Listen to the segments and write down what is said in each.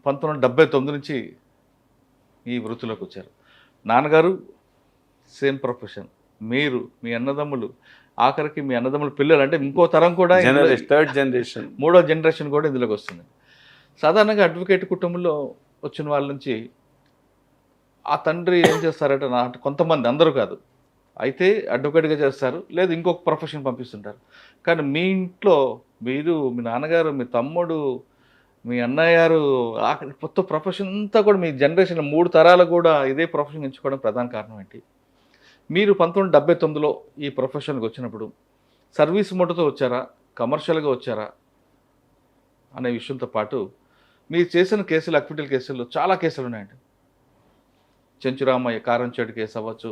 1979 నుంచి ఈ వృత్తిలోకి వచ్చారు. నాన్నగారు సేమ్ ప్రొఫెషన్. మీరు, మీ అన్నదమ్ములు, ఆఖరికి మీ అన్నదమ్ముల పిల్లలు అంటే ఇంకో తరం కూడా థర్డ్ జనరేషన్, మూడో జనరేషన్ కూడా ఇందులోకి వస్తుంది. సాధారణంగా అడ్వకేట్ కుటుంబంలో వచ్చిన వాళ్ళ నుంచి ఆ తండ్రి ఏం చేస్తారంటే కొంతమంది, అందరూ కాదు, అయితే అడ్వకేట్గా చేస్తారు, లేదు ఇంకొక ప్రొఫెషన్ పంపిస్తుంటారు. కానీ మీ ఇంట్లో మీరు, మీ నాన్నగారు, మీ తమ్ముడు, మీ అన్నయ్య గారు, ఆఖరి మొత్తం ప్రొఫెషన్ అంతా కూడా మీ జనరేషన్ 3 తరాలు కూడా ఇదే ప్రొఫెషన్ ఎంచుకోవడం ప్రధాన కారణం ఏంటి? మీరు 1979లో ఈ ప్రొఫెషన్కి వచ్చినప్పుడు సర్వీస్ మోటతో వచ్చారా, కమర్షియల్గా వచ్చారా అనే విషయంతో పాటు మీరు చేసిన కేసులు, అక్విటల్ కేసుల్లో చాలా కేసులు ఉన్నాయండి. చెంచురామయ్య కారంచేడు కేసు అవ్వచ్చు,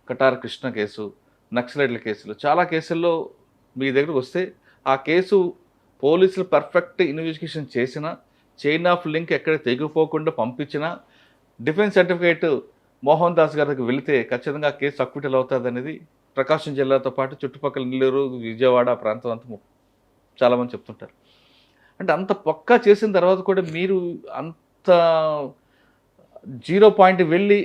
కటార్ కృష్ణ కేసు, నక్సలైట్ల కేసులు, చాలా కేసుల్లో మీ దగ్గరకు వస్తే ఆ కేసు పోలీసులు పర్ఫెక్ట్ ఇన్వెస్టిగేషన్ చేసినా, చైన్ ఆఫ్ లింక్ ఎక్కడ తెగిపోకుండా పంపించినా, డిఫెన్స్ సర్టిఫికేట్ మోహన్ దాస్ గారి దగ్గరికి వెళితే ఖచ్చితంగా ఆ కేసు అక్విటల్ అవుతుంది అనేది ప్రకాశం జిల్లాతో పాటు చుట్టుపక్కల నెల్లూరు, విజయవాడ ప్రాంతం అంతా చాలామంది చెప్తుంటారు. అంటే అంత పక్కా చేసిన తర్వాత కూడా మీరు అంత జీరో పాయింట్ వెళ్ళి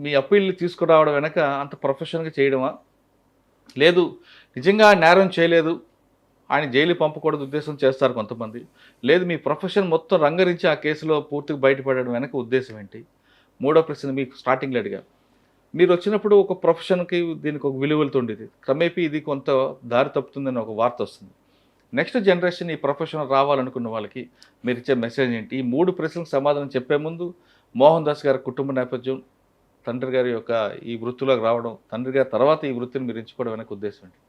మీ అప్పీల్ తీసుకురావడం వెనక అంత ప్రొఫెషనల్గా చేయడమా, లేదు నిజంగా నేరం చేయలేదు, ఆయన జైలు పంపకూడదు ఉద్దేశం చేస్తారు కొంతమంది, లేదు మీ ప్రొఫెషన్ మొత్తం రంగరించి ఆ కేసులో పూర్తిగా బయటపడడం వెనక ఉద్దేశం ఏంటి? మూడో ప్రశ్న మీకు స్టార్టింగ్లో అడిగా. మీరు వచ్చినప్పుడు ఒక ప్రొఫెషన్కి దీనికి ఒక విలువలతో ఉండేది, క్రమేపీ ఇది కొంత దారి తప్పుతుందని ఒక వార్త వస్తుంది. నెక్స్ట్ జనరేషన్ ఈ ప్రొఫెషన్ రావాలనుకున్న వాళ్ళకి మీరు ఇచ్చే మెసేజ్ ఏంటి? ఈ 3 ప్రశ్నలకు సమాధానం చెప్పే ముందు మోహన్ దాస్ గారి కుటుంబ నేపథ్యం, తండ్రి గారి యొక్క ఈ వృత్తిలోకి రావడం, తండ్రి గారి తర్వాత ఈ వృత్తిని మీరు ఎంచుకోవడం వెనక ఉద్దేశం ఏంటి?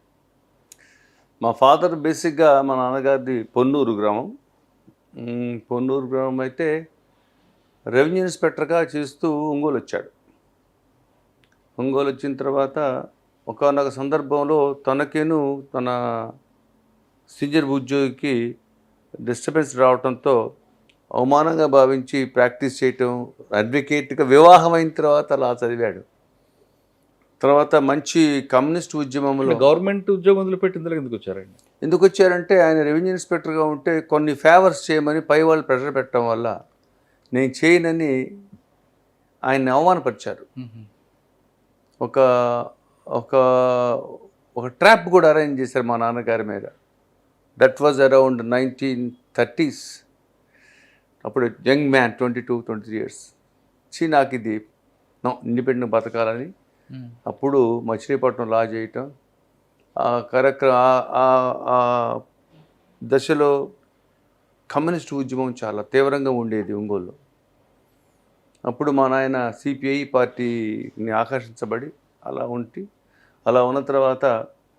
మా ఫాదర్ బేసిక్గా మా నాన్నగారిది పొన్నూరు గ్రామం. పొన్నూరు గ్రామం అయితే రెవెన్యూ ఇన్స్పెక్టర్గా చేస్తూ ఒంగోలు వచ్చాడు. ఒంగోలు వచ్చిన తర్వాత ఒకానొక సందర్భంలో తనకేను తన సీనియర్ ఉద్యోగికి డిస్టర్బెన్స్ రావడంతో అవమానంగా భావించి ప్రాక్టీస్ చేయటం, అడ్వకేట్గా వివాహం అయిన తర్వాత అలా చదివాడు. తర్వాత మంచి కమ్యూనిస్ట్ ఉద్యమంలో గవర్నమెంట్ ఉద్యోగం వదిలిపెట్టి ఇందులో ఎందుకు వచ్చారండి? ఎందుకు వచ్చారంటే ఆయన రెవెన్యూ ఇన్స్పెక్టర్గా ఉంటే కొన్ని ఫేవర్స్ చేయమని పై వాళ్ళు ప్రెషర్ పెట్టడం వల్ల నేను చేయనని ఆయన్ని అవమానపరిచారు. ఒక ఒక ఒక ట్రాప్ కూడా అరేంజ్ చేశారు మా నాన్నగారి మీద. That was around 1930s. అప్పుడు యంగ్ మ్యాన్, 22-23 years. నాకు ఇది ఇండిపెండెంట్ బతకాలని అప్పుడు మచిలీపట్నం లా చేయటం, ఆ దశలో కమ్యూనిస్ట్ ఉద్యమం చాలా తీవ్రంగా ఉండేది ఒంగోలులో. అప్పుడు మా నాయన సిపిఐ పార్టీని ఆకర్షించబడి అలా ఉన్న తర్వాత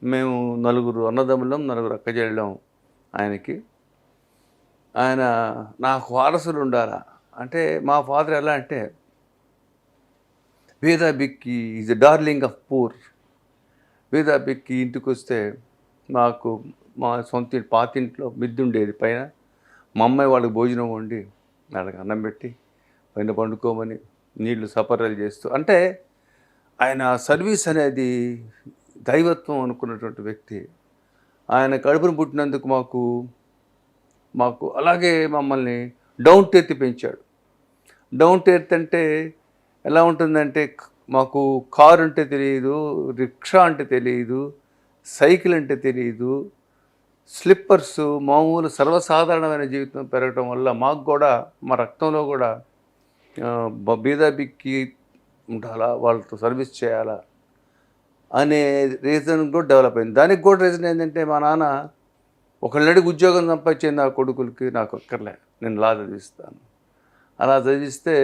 మేము 4 అన్నదమ్ములం, 4 అక్కచెల్లెళ్ళం ఆయనకి. ఆయన నాకు వారసులు ఉండాలా అంటే, మా ఫాదర్ ఎలా అంటే Veda Bikki is the darling of poor. Veda Bikki ఇంటికి వస్తే మాకు మా సొంత పాతింట్లో మిద్ది ఉండేది పైన. మా అమ్మాయి వాళ్ళకి భోజనం వండి వాళ్ళకి అన్నం పెట్టి పైన పండుకోమని నీళ్లు సపర్యలు చేస్తూ, అంటే ఆయన సర్వీస్ అనేది దైవత్వం అనుకున్నటువంటి వ్యక్తి. ఆయన కడుపును పుట్టినందుకు మాకు అలాగే మమ్మల్ని డౌన్ టు ఎర్త్ పెంచాడు. డౌన్ టు ఎర్త్ అంటే ఎలా ఉంటుందంటే, మాకు కారు అంటే తెలియదు, రిక్షా అంటే తెలియదు, సైకిల్ అంటే తెలియదు, స్లిప్పర్స్ మామూలు సర్వసాధారణమైన జీవితం పెరగటం వల్ల మాకు కూడా మా రక్తంలో కూడా బీదాబిక్కి ఉండాలా, వాళ్ళతో సర్వీస్ చేయాలా అనే రీజన్ కూడా డెవలప్ అయింది. దానికి కూడా రీజన్ ఏంటంటే, మా నాన్న ఒకళ్ళడికి ఉద్యోగం సంపాదించింది నా కొడుకులకి, నాకు అక్కర్లే, నేను లా చదివిస్తాను. అలా చదివిస్తే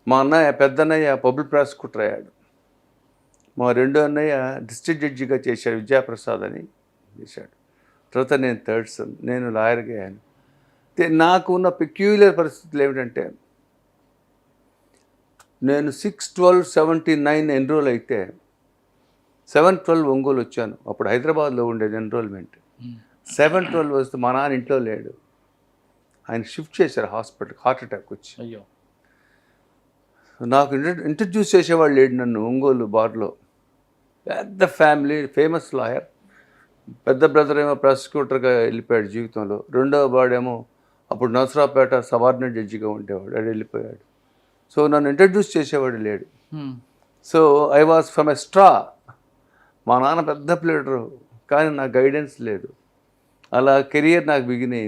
మా అన్నయ్య, పెద్ద అన్నయ్య పబ్లిక్ ప్రాసిక్యూటర్ అయ్యాడు. మా రెండో అన్నయ్య డిస్ట్రిక్ట్ జడ్జిగా చేశాడు, విద్యాప్రసాద్ అని చేశాడు. తర్వాత నేను థర్డ్ సన్, నేను లాయర్గా అయ్యాను. నాకు ఉన్న పెక్యూలియర్ పరిస్థితులు ఏమిటంటే, నేను 6/12/79 ఎన్రోల్ అయితే 7/12 ఒంగోలు వచ్చాను. అప్పుడు హైదరాబాద్లో ఉండేది ఎన్రోల్మెంట్. 7/12 వస్తే మా నాన్న ఇంట్లో లేడు, ఆయన షిఫ్ట్ చేశారు హాస్పిటల్, హార్ట్ అటాక్ వచ్చి. అయ్యో, నాకు ఇంట్రడ్యూస్ చేసేవాళ్ళు లేడు నన్ను ఒంగోలు బార్లో. పెద్ద ఫ్యామిలీ, ఫేమస్ లాయర్. పెద్ద బ్రదర్ ఏమో ప్రాసిక్యూటర్గా వెళ్ళిపోయాడు జీవితంలో, రెండవ వాడేమో అప్పుడు నరసరావుపేట సబార్డినేట్ జడ్జిగా ఉండేవాడు, అది వెళ్ళిపోయాడు. సో నన్ను ఇంట్రడ్యూస్ చేసేవాడు లేడు. So I was from a straw. మా నాన్న పెద్ద ప్లేడరు, కానీ నాకు గైడెన్స్ లేదు. అలా కెరియర్ నాకు బిగిన్ అయింది.